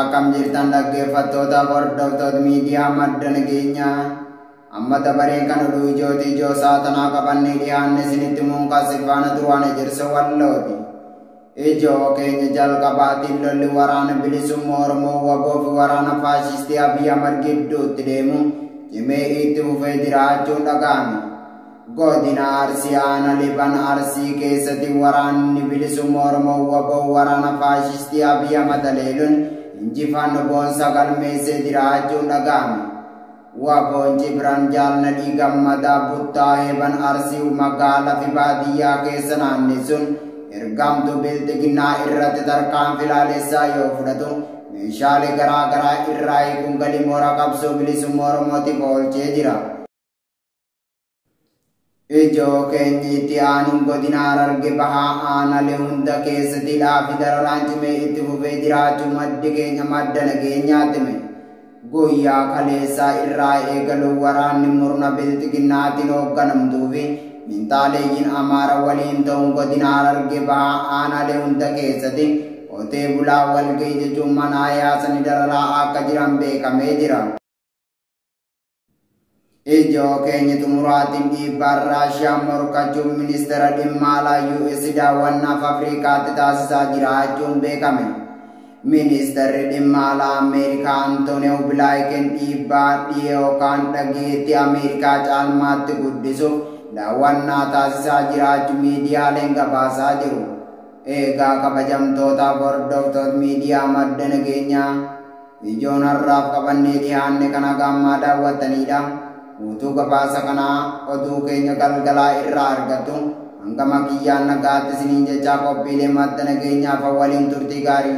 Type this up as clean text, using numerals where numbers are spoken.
Akkam jirtan dhaggeeffattoota hordoftoota miidiyaa madda nageenyaa amma dabareen kan oduu ijoo saatanaa qabannee dhiyaanne isinitti muunqaasifaana duraan ejersa wallooti. Ijoo keenya jalqabaatiin lolli waraana bilisummaa Oromoo WBO fi waraana faashistii Abiy Ahmed gidduutti deemu cimee itti fufee jiraachuun dhaga'ame. Godina Arsii Aanaa Liban Arsii keessatti waraanni bilisummaa Oromoo WBO waraana faashistii Abiy Ahmed leeluun injifannoo boonsaa galmeessee jiraachuun dhaga'ame. WBO'n Jibraan Jaalladhii Gammadaa Buttaa'ee ban Arsii magaalaa fi baadiyyaa keessa naannessuun ergamtuu bilxiginnaa irratti tarkaanfii laalessaa yoo fudhatu meeshaalee garaa garaa irraa eeguun galii mooraa qabsoo bilisummaa Oromootiif oolchee jira. Ijoo keenya itti aanuun godina Harargee Bahaa aanaalee hunda keessatti dhaafi dararaan cimee itti fufee jiraachuu maddi keenya madda nageenyaatti hime. Guyyaa kaleessaa irraa eegaluun waraanni murna bilxiginnaatiin hoogganamtuu fi minxaaleeyyiin Amaara waliin ta'uun godina Harargee Bahaa aanaalee hunda keessatti qotee bulaa walga'ii jechuun manaa yaasanii dararaa akka jiran beekamee jira. Ijoo keenya xumuraatiin dhiibbaan Raashiyaan morkachuun ministeera dhimma alaa US daawwannaaf Afrikaatti taasisaa jiraachuun beekame. Ministeerri dhimma alaa Ameerikaa Antooniyo Bilaayiken dhiibbaa dhiyookaan dhageettii Ameerikaa caalmaatti guddisuuf daawwannaa taasisaa jiraachuu miidiyaaleen gabaasaa jiru. Eegaa kabajamtootaaf hordoftoota miidiyaa madda nageenyaa ijoon har'aaf qabannee dhiyaanne kana gammaa daawwattanidha. Utuu gabaasa kanaa oduu keenya galgalaa irraa argattu hanga makiyyaan nagaatti isiniin jechaa qophiilee madda nageenyaaf waliin turtii gaarii.